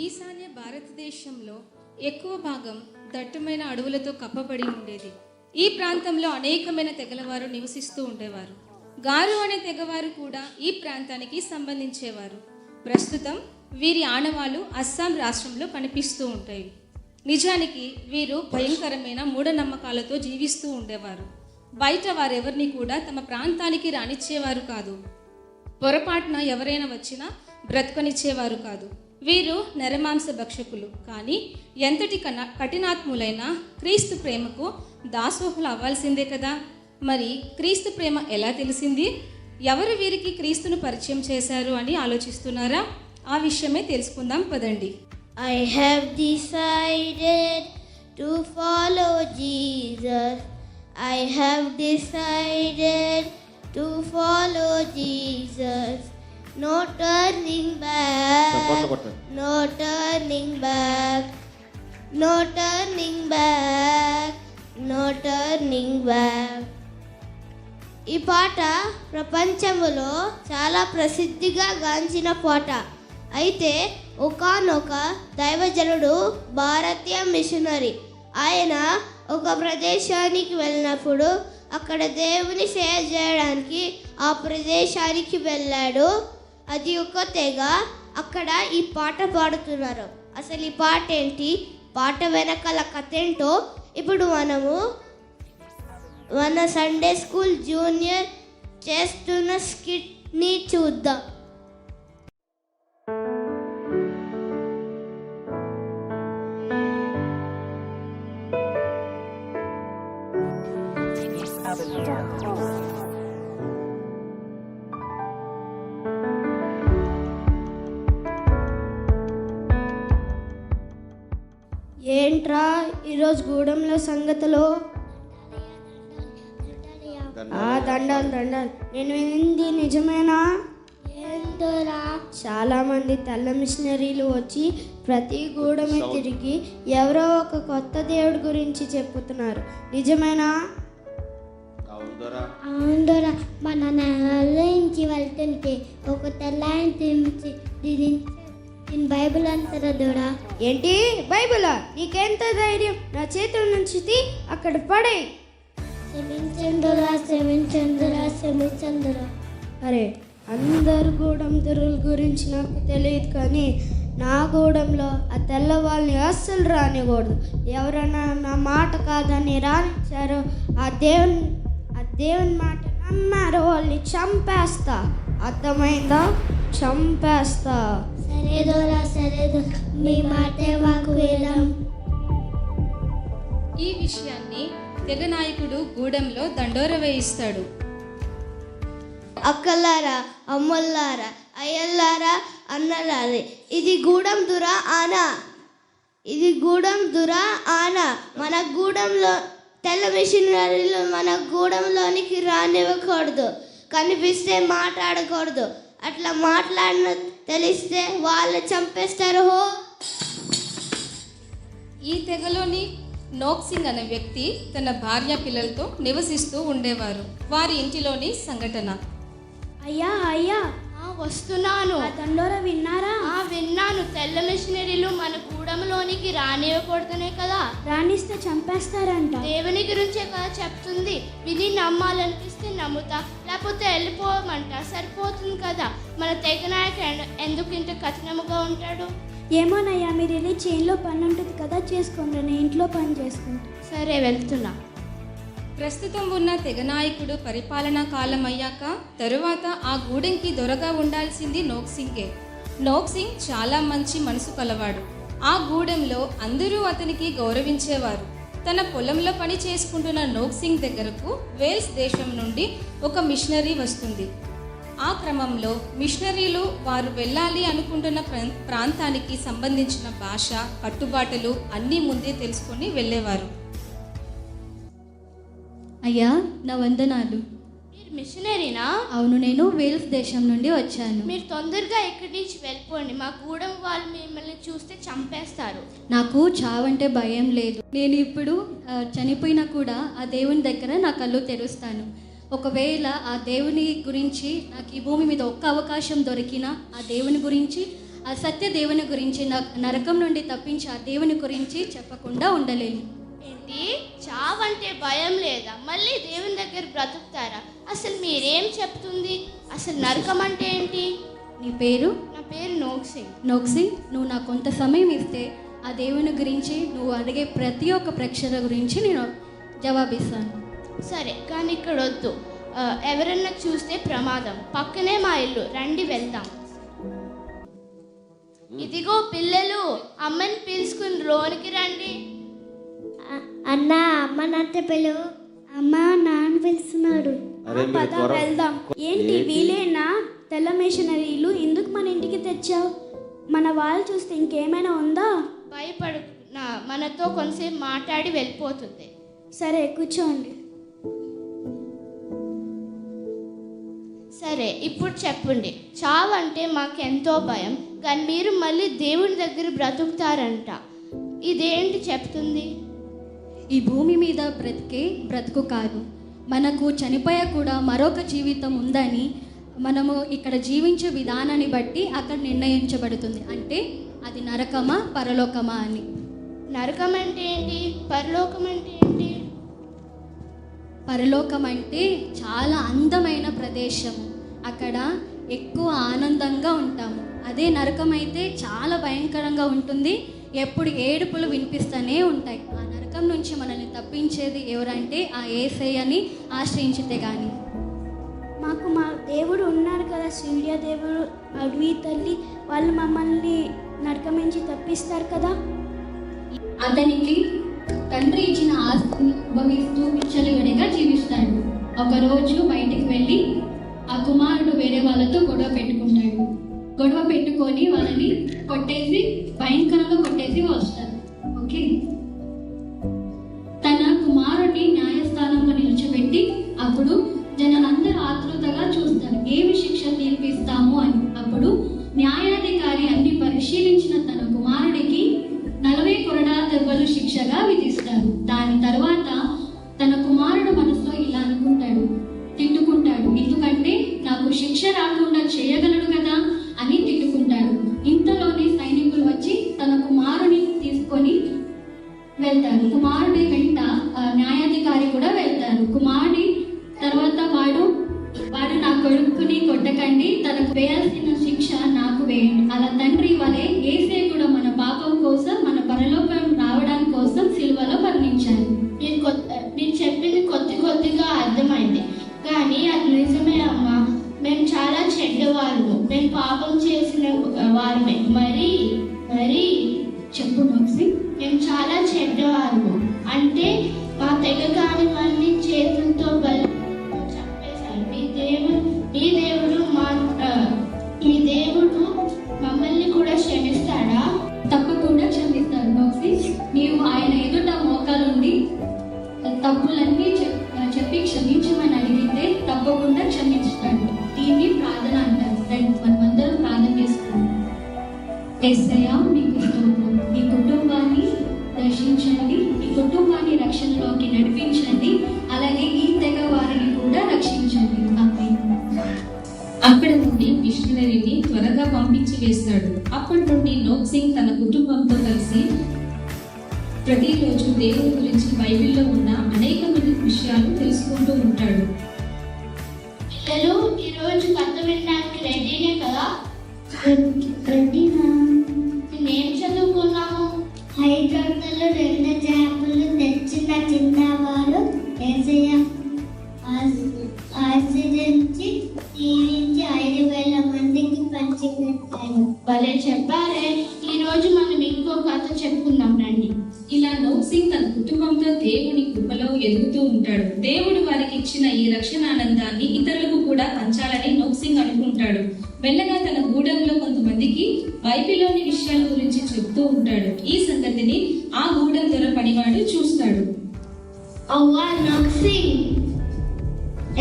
ఈశాన్య భారతదేశంలో ఎక్కువ భాగం దట్టమైన అడవులతో కప్పబడి ఉండేది. ఈ ప్రాంతంలో అనేకమైన తెగలవారు నివసిస్తూ ఉండేవారు. గారు అనే తెగవారు కూడా ఈ ప్రాంతానికి సంబంధించేవారు. ప్రస్తుతం వీరి ఆనవాలు అస్సాం రాష్ట్రంలో కనిపిస్తూ ఉంటాయి. నిజానికి వీరు భయంకరమైన మూఢనమ్మకాలతో జీవిస్తూ ఉండేవారు. బయట వారెవరిని కూడా తమ ప్రాంతానికి రానిచ్చేవారు కాదు. పొరపాటున ఎవరైనా వచ్చినా బ్రతకనిచ్చేవారు కాదు. వీరు నరమాంస భక్షకులు. కానీ ఎంతటి కఠినాత్ములైన క్రీస్తు ప్రేమకు దాసోహులు అవ్వాల్సిందే కదా. మరి క్రీస్తు ప్రేమ ఎలా తెలిసింది? ఎవరు వీరికి క్రీస్తును పరిచయం చేశారు అని ఆలోచిస్తున్నారా? ఆ విషయమే తెలుసుకుందాం పదండి. I have decided to follow Jesus. I have decided to follow Jesus. No turning back. No turning back. No turning back. No turning back. ఈ పాట ప్రపంచంలో చాలా ప్రసిద్ధిగా గాంచిన పాట. అయితే ఒకానొక దైవజనుడు భారతీయ మిషనరీ. ఆయన ఒక ప్రదేశానికి వెళ్ళినప్పుడు అక్కడ దేవుని సేవ చేయడానికి ఆ ప్రదేశానికి వెళ్ళాడు. అది ఒక తెగ. అక్కడ ఈ పాట పాడుతున్నారు. అసలు ఈ పాట ఏంటి, పాట వెనకాల కథ ఏంటో ఇప్పుడు మనము మన సండే స్కూల్ జూనియర్ చేస్తున్న స్కిట్ని చూద్దాం. ఏంట్రా ఈరోజు గూడెంలో సంగతిలో? దండాలు. నేను వినింది నిజమేనా? ఏంటోరా, చాలా మంది తెల్ల మిషనరీలు వచ్చి ప్రతి గూడెమే తిరిగి ఎవరో ఒక కొత్త దేవుడి గురించి చెప్పుతున్నారు. నిజమేనా? అవును, మన నుంచి వెళ్తుంటే ఒక తెల్లాయన దీని బైబిల్ అంటారా దూరా? ఏంటి బైబిలా? నీకెంత ధైర్యం? నా చేతుల నుంచి అక్కడ పడే. క్షమించందురా. అరే, అందరు గూడెం దొరుల గురించి నాకు తెలియదు, కానీ నా గూడెంలో ఆ తెల్ల వాళ్ళని అస్సలు రానికూడదు. ఎవరైనా నా మాట కాదని రానిచ్చారో ఆ దేవుని మాట నమ్మారో వాళ్ళని చంపేస్తా. అర్థమైందా? చంపేస్తా. సరేదోరా, మీ మాటే మాకు వేదం. ఈ విషయాన్ని తెగ నాయకుడు గూడెంలో దండోర వేయిస్తాడు. అక్కలారా, అమ్మలారా, అయ్యల్లారా, అన్నలారా, ఇది గూడెం దురా ఆనా? ఇది గూడెం దురా ఆనా? మన గూడెంలో తెల్ల మిషనరీలు మన గూడెంలోనికి రానివ్వకూడదు. కనిపిస్తే మాట్లాడకూడదు. అట్లా మాట్లాడిన తెలిస్తే వాళ్ళు చంపేస్తారు. హో! ఈ తెగలోని నోక్సింగ్ అనే వ్యక్తి తన భార్య పిల్లలతో నివసిస్తూ ఉండేవారు. వారి ఇంటిలోని సంఘటన. అయ్యా వస్తున్నాను. దండోర విన్నారా? విన్నాను. తెల్ల మిషనరీలు మన గూడెంలోనికి రానివ్వకూడదనే కదా. రాణిస్తే చంపేస్తారంట. దేవుని గురించే కదా చెప్తుంది. విని నమ్మాలనిపిస్తే నమ్ముతా, లేకపోతే వెళ్ళిపోమంట. సరిపోతుంది కదా. మన తెగ నాయకుడు ఎందుకు ఇంత కఠినముగా ఉంటాడు? ఏమోనయ్యా, మీరు వెళ్ళి చేనులో పని ఉంటుంది కదా, చేసుకోండి. నేను ఇంట్లో పని చేసుకుంటా. సరే, వెళ్తున్నా. ప్రస్తుతం ఉన్న తెగ నాయకుడు పరిపాలనా కాలం అయ్యాక తరువాత ఆ గూడెంకి దొరగా ఉండాల్సింది నోక్సింగే. నోక్సింగ్ చాలా మంచి మనసు కలవాడు. ఆ గూడెంలో అందరూ అతనికి గౌరవించేవారు. తన పొలంలో పని చేసుకుంటున్న నోక్సింగ్ దగ్గరకు వేల్స్ దేశం నుండి ఒక మిషనరీ వస్తుంది. ఆ క్రమంలో మిషనరీలు వారు వెళ్ళాలి అనుకుంటున్న ప్రాంతానికి సంబంధించిన భాష, కట్టుబాటులు అన్నీ ముందే తెలుసుకొని వెళ్ళేవారు. అయ్యా, నా వందనాలు. మీరు మిషనరీనా? అవును, నేను వేల్స్ దేశం నుండి వచ్చాను. మీరు తొందరగా ఇక్కడి నుంచి వెళ్ళిపోండి. మా గూడెం వాళ్ళు మిమ్మల్ని చూస్తే చంపేస్తారు. నాకు చావంటే భయం లేదు. నేను ఇప్పుడు చనిపోయినా కూడా ఆ దేవుని దగ్గర నా కళ్ళు తెరుస్తాను. ఒకవేళ ఆ దేవుని గురించి నాకు ఈ భూమి మీద ఒక్క అవకాశం దొరికినా ఆ దేవుని గురించి ఆ సత్య దేవుని గురించి నరకం నుండి తప్పించి ఆ దేవుని గురించి చెప్పకుండా ఉండలేను. ఏంటి, చావంటే భయం లేదా? మళ్ళీ దేవుని దగ్గర బ్రతుకుతారా? అసలు మీరేం చెప్తుంది? అసలు నరకం అంటే ఏంటి? నీ పేరు? నా పేరు నోక్సింగ్. నోక్సింగ్, నువ్వు నాకు కొంత సమయం ఇస్తే ఆ దేవుని గురించి నువ్వు అడిగే ప్రతి ఒక్క ప్రశ్న గురించి నేను జవాబిస్తాను. సరే, కానీ ఇక్కడ వద్దు. ఎవరన్నా చూస్తే ప్రమాదం. పక్కనే మా ఇల్లు, రండి వెళ్దాం. ఇదిగో పిల్లలు, అమ్మని పిలుచుకుని లోనికి రండి. అన్న, అమ్మ నాన్న పిలువు. అమ్మ, నాన్న పిలుస్తున్నాడు. పద వెళ్దాం. ఏంటి వీలేనా తెల్ల మిషనరీలు? ఎందుకు మన ఇంటికి తెచ్చావు? మన వాళ్ళు చూస్తే ఇంకేమైనా ఉందా? భయపడు, మనతో కొంతసేపు మాట్లాడి వెళ్ళిపోతుంది. సరే, కూర్చోండి. సరే, ఇప్పుడు చెప్పండి. చావు అంటే మాకెంతో భయం, కానీ మీరు మళ్ళీ దేవుని దగ్గర బ్రతుకుతారంట. ఇదేంటి చెప్తుంది? ఈ భూమి మీద బ్రతికే బ్రతుకు కాదు, మనకు చనిపోయా కూడా మరొక జీవితం ఉందని మనము ఇక్కడ జీవించే విధానాన్ని బట్టి అక్కడ నిర్ణయించబడుతుంది. అంటే అది నరకమా పరలోకమా అని. నరకం అంటే ఏంటి? పరలోకం అంటే ఏంటి? పరలోకం అంటే చాలా అందమైన ప్రదేశము, అక్కడ ఎక్కువ ఆనందంగా ఉంటాము. అదే నరకం అయితే చాలా భయంకరంగా ఉంటుంది, ఎప్పుడు ఏడుపులు వినిపిస్తూనే ఉంటాయి. ఆ నరకం నుంచి మనల్ని తప్పించేది ఎవరంటే ఆ యేసయ్యని ఆశ్రయించితే కానీ. మాకు మా దేవుడు ఉన్నారు కదా, సూర్యదేవుడు, అడవి తల్లి, వాళ్ళు మమ్మల్ని నరకం నుంచి తప్పిస్తారు కదా. అతనికి తండ్రి ఇచ్చిన ఆస్తిని అనుభవిస్తూ విచ్చలవిడిగా జీవిస్తాడు. ఒకరోజు బయటికి వెళ్ళి ఆ కుమారుడు వేరే వాళ్ళతో గొడవ పెట్టుకుంటాడు. గొడవ పెట్టుకొని వాళ్ళని కొట్టేసి భయంకరంగా కొట్టేసి వస్తారు. ఓకే, తన కుమారుడిని న్యాయస్థానంలో నిలిచిపెట్టి అప్పుడు జనాలందరూ ఆతృతగా చూస్తారు ఏమి శిక్ష తీర్పిస్తాము అని. అప్పుడు న్యాయాధికారి అన్ని పరిశీలించిన తన కుమారుడికి 40 కొరడా దెబ్బలు శిక్షగా విధిస్తారు. దాని తర్వాత తన కుమారుడు మనసులో ఇలా అనుకుంటాడు, తిట్టుకుంటాడు, ఎందుకంటే నాకు శిక్ష రాకుండా చేయగలడు కదా అని తిట్టుకుంటాడు. ఇంతలోనే సైనికులు వచ్చి తన కుమారుని తీసుకొని వెళ్తారు. కుమారుడి వెంట న్యాయాధికారి కూడా వెళ్తారు. కుమారుడి తర్వాత వాడు నా కొడుకుని కొట్టకండి, తనకు వేయాల్సిన శిక్ష నాకు వేయండి. అలా తండ్రి వలె యేసే కూడా మన పాపం కోసం, మన పరలోకం రావడానికి కోసం సిలువలో మరణించారు. మీరు చెప్పింది కొద్దిగా అర్థమైంది, కానీ అది నిజమే అమ్మా. మేము చాలా చెడ్డవాళ్ళము, మేము పాపం చేసిన వారమే. మరి చెప్పు నోక్సి. మేము చాలా చెడ్డవాళ్ళము అంటే మా తెగ కాని వారిని చేతులతో చంపేశారు. మీ దేవుడు మమ్మల్ని కూడా క్షమిస్తాడా? తప్పకుండా క్షమిస్తాడు నోక్సి. నీవు ఆయన ఎదుట మోకాలుండి తప్పులన్నీ చెప్పి క్షమించమని అడిగితే తప్పకుండా క్షమించుతాడు. దీన్ని ప్రార్థన అంటారు. మనమందరం ప్రార్థన చేసుకుంటాం. యేసయ్యా, మీకు స్తోత్రం. ఈ కుటుంబాన్ని దర్శించండి, ఈ కుటుంబాన్ని రక్షణలోకి నడిపించండి, అలాగే ఈ తెగ వారిని కూడా రక్షించండి. ఆమేన్. అక్కడ నుండి మిషనరీని త్వరగా పంపించి వేస్తాడు. అప్పటి నుండి నోక్సింగ్ తన కుటుంబంతో కలిసి ప్రతిరోజు దేవుని గురించి బైబిల్లో ఉన్న అనేకమైన విషయాలు తెలుసుకుంటూ ఉంటాడు. పిల్లలు, ఈరోజు కథ వినడానికి రెడీనే కదా? రెడీనా? నేనేం చదువుకున్నాము? 502 చేపలు తెచ్చిన చిన్నవాడు యేసయ్య ఆశీర్వదించి దీవించి 5,000 మందికి పంచిపెట్టాడు. భలే చెప్పారే. ఈరోజు మనం ఇంకో కథ చెప్పుకుందాం రండి. ఇలా నోక్సింగ్ తన కుటుంబంతో దేవుని కృపలో ఎదుగుతూ ఉంటాడు. దేవుడు వారికి ఇచ్చిన ఈ రక్షణ ఆనందాన్ని ఇతరులకు కూడా పంచాలని నోక్సింగ్ అనుకుంటాడు. మెల్లగా తన గూడెంలో కొంతమందికి బైబిల్లోని విషయాల గురించి చెప్తూ ఉంటాడు. ఈ సంగతిని ఆ గూడెం దొర పనివాడు చూస్తాడు. అవ్వా నోక్సింగ్,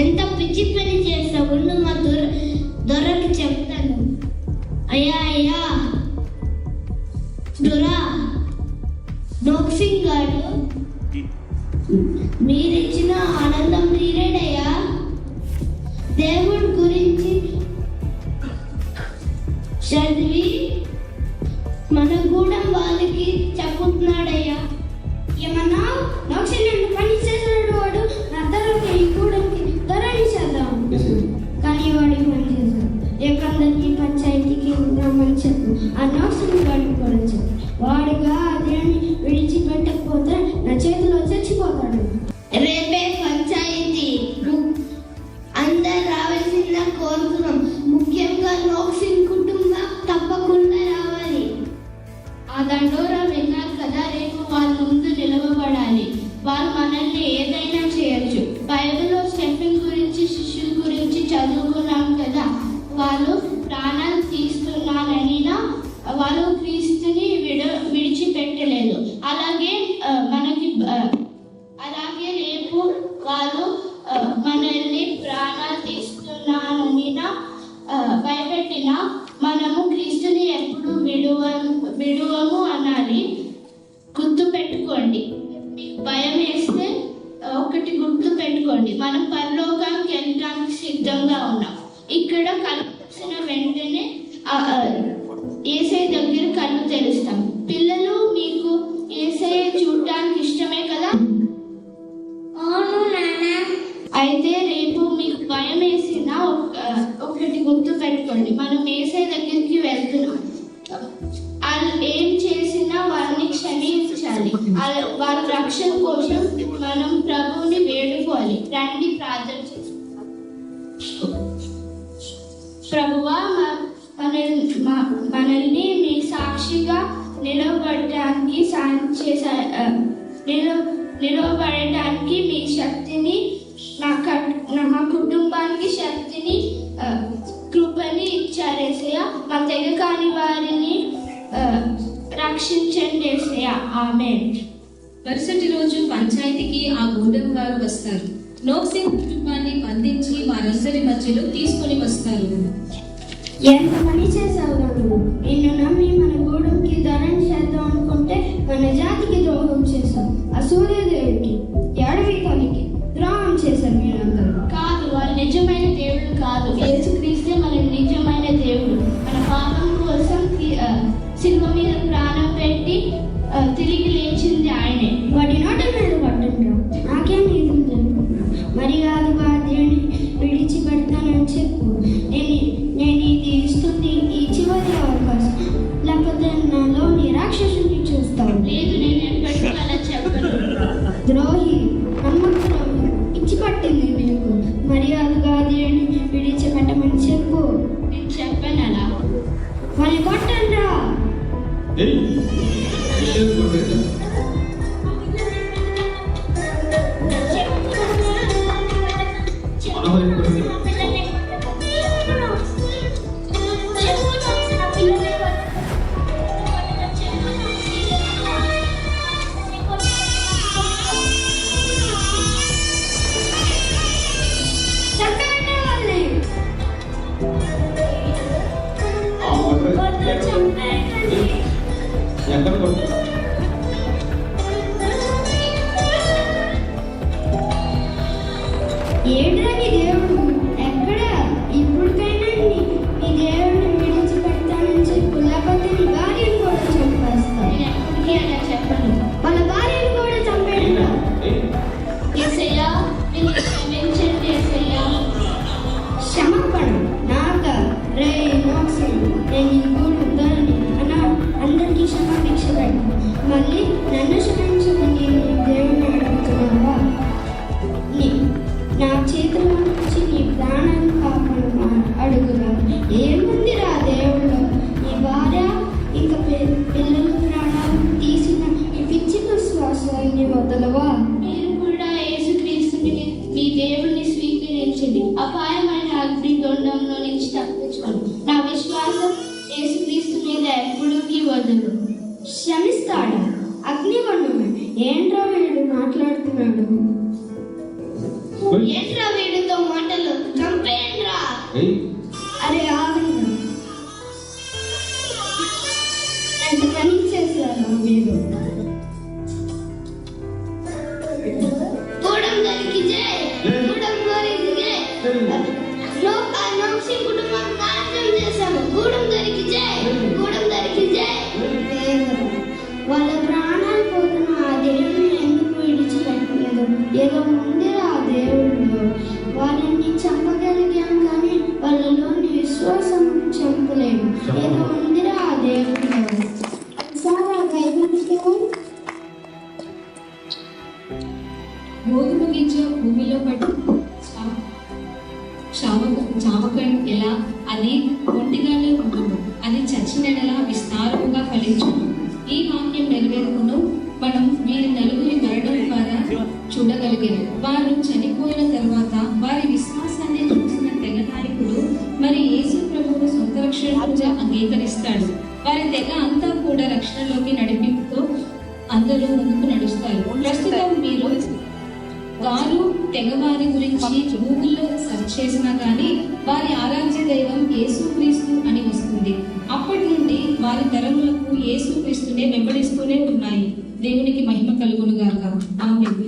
ఎంత పిచ్చి పని చేస్తావు? నువ్వు మా దొరకి చెప్తాను. అయ్యా దొరా, నోక్సింగ్ గారు మీరిచ్చిన ఆనందం తీరేడయ్యా. దేవుడి గురించి చదివి గూడెం వాళ్ళకి చెప్పుతున్నాడయ్యా. ఏమన్నా నోక్షన్ పని చేశాడు వాడు, నా ధరకి ఈ గూడెంకి ధరని చేద్దాం. కానీ వాడికి పని చేశాడు. రేపందరికీ పంచాయతీకి రమ్మని చెప్పు, ఆ నోక్షన్ వాడికి కూడా చెప్పు. వాడుగా అదేని విడిచిపెట్టకపోతే నా చేతిలో చచ్చిపోతాడు. రేపే పంచాయతీ, అందరు రావాల్సిన కోరుతున్నాం. ముఖ్యంగా నోక్సిన్ కుటుంబం తప్పకుండా రావాలి. ఆ దండోరా విన్నారు కదా, రేపు వాళ్ళ ముందు నిలవబడాలి. వాళ్ళు మనల్ని ఏదైనా చేయొచ్చు. బైబిల్లో స్టెఫెన్ గురించి, శిష్యుల గురించి చదువుకున్నాం కదా. వాళ్ళు ప్రాణాలు తీస్తున్నారనినా వాళ్ళు క్రీస్తుని విడిచిపెట్టలేదు. అలాగే రేపు వాళ్ళు మనల్ని ప్రాణాలు తీస్తున్నారనినా భయపెట్టినా మనము క్రీస్తుని ఎప్పుడు విడువము అనాలి. గుర్తు పెట్టుకోండి. భయం వేస్తే ఒకటి గుర్తు పెట్టుకోండి, మనం పరలోకానికి వెళ్ళడానికి సిద్ధంగా ఉన్నాం. ఇక్కడ కలిసిన వెంటనే యేసయ్య దగ్గర కళ్ళు తెరుస్తాం. పిల్లలు, మీకు యేసయ్య చూడటానికి ఇష్టమే కదా? అవును నాన్న. అయితే రేపు మీకు భయం వేసినా ఒకటి గుర్తు పెట్టుకోండి, మనం యేసయ్య దగ్గరికి వెళ్తున్నాం. వాళ్ళు ఏం చేసినా వారిని క్షమించాలి. వాళ్ళ రక్షణ కోసం మనం ప్రభువుని వేడుకోవాలి. రండి ప్రార్థన చేసుకుందాం. ప్రభువా, మనల్ని మీ సాక్షిగా నిలవబడటానికి మీ శక్తిని, నా కుటుంబానికి శక్తిని, కృపని ఇచ్చారేసయ్య. మా తెగ కాని వారిని రక్షించండి యేసయ్య. ఆమేన్. మరుసటి రోజు పంచాయతీకి ఆ గూడెం వారు వస్తారు. నోక్సింగ్ కుటుంబాన్ని బంధించి వారందరి మధ్యలో తీసుకొని వస్తారు. ఎంత పని చేశావు నువ్వు? నిన్ను నమ్మి మన గూడెంకి ధరని చేద్దాం అనుకుంటే మన జాతికి ద్రోహం చేశావు. ఆ సూర్యదేవుడికి, ఎడవితనికి ద్రోహం చేశారు మీరందరూ. కాదు, వాళ్ళు నిజమైన దేవుడు కాదు. యేసుక్రీస్తే మన నిజమైన దేవుడు. మన పాపం కోసం శిలువ మీద ప్రాణం పెట్టి తిరిగి లేచింది ఆయనే. వాటి నోటి మీద పట్టుండ్రా, నాకేం ఇది మర్యాదగా దేవుని విడిచిపెడతానని చెప్పు. నేను ఇది ఇస్తుంది ఈ చివరి అవకాశం, లేకపోతే నాలో నీ రాక్షసుని చూస్తావు. లేదు, నేను ఎప్పటికీ అలా చెప్పను. ద్రోహి, నమ్మకద్రోహి, పిచ్చి పట్టింది నీకు. మర్యాదగా దేవుని విడిచిపెట్టమని చెప్పు. నేను చెప్పాను అలా. వాళ్ళని కొట్టండ్రా. ఏడ్రాని దేవుడు ఎక్కడ? ఇప్పటికైనా నీ దేవుడిని విడిచిపెడతానని చెప్పు, లేకపోతే నీ భార్యను కూడా చంపేస్తాను. నేను ఎప్పటికీ అలా చెప్పను. వాళ్ళ భార్యను కూడా చంపేయండి. యేసయ్య, నిన్ను క్షమించండి యేసయ్య. క్షమాపణ నాగా రే నోక్సిన్, నేను ఈ గూడు ధరని అందరికీ క్షమాభిక్ష పెట్టు. మళ్ళీ నన్ను క్షమించమని దేవుడిని అడుగుతున్నావా? నా చేతిలో నుంచి నీ ప్రాణాన్ని కాపాడమని అడుగున్నాను. ఏముందిరా దేవుడు? నీ భార్య ఇంకా పిల్లల ప్రాణాలు తీసిన ఈ పిచ్చి విశ్వాసాన్ని వదలవా? మీరు కూడా యేసుక్రీస్తుని మీ దేవుడిని స్వీకరించండి. అపాయమైన అగ్నిగుండంలో నుంచి తప్పించుకోండి. నా విశ్వాసం యేసుక్రీస్తు మీద ఎప్పుడూకి వదలు. క్షమిస్తాడు. అగ్నిగుండమే ఏంట్రా వీడు మాట్లాడుతున్నాడు? ఏంట్రా వీడితో మాటలు? చంపేయండ్రా. అరే ఆగండి, ఎంత పని చేశారా మీరు? గూడెం గారికి జై, గూడెం గారికి జై. నోక్సిన్ కుటుంబాన్ని నాశనం చేశాము. గూడెం గారికి జై, గూడెం గారికి జై. ఏదో ఉంది ఆ దేవుళ్ళు. వాళ్ళని చంపగలిగాం కానీ వాళ్ళలోని విశ్వాసం చంపలేము. ఏదో ఉందిరా ఆ దేవుళ్ళు. గోధుమ గింజ భూమిలో పడి చావకం ఎలా అది ఒంటిగానే ఉంటుంది, అది చచ్చినడలా విస్తారముగా ఫలించును. ఈ వాక్యం నెరవేరుకును మనం వీరి నలుగురి మరణం ద్వారా చూడగలిగారు. వారు చనిపోయిన తర్వాత వారి విశ్వాసాన్ని చూసిన తెగ నాయకుడు మరి యేసు ప్రభువును సొంత రక్షణగా అంగీకరిస్తాడు. వారి తెగ అంతా కూడా రక్షణలోకి నడిపింపుతో అందరూ ముందుకు నడుస్తారు. ప్రస్తుతం మీరు వారు తెగవారి గురించి గూగుల్లో సెర్చ్ చేసినా కానీ వారి ఆరాధ్య దైవం యేసుక్రీస్తు అని వస్తుంది. అప్పటి నుండి వారి తరములకు యేసుక్రీస్తునే వెంబడిస్తూనే ఉన్నాయి. దేవునికి మహిమ కలుగును గాక. ఆమేన్.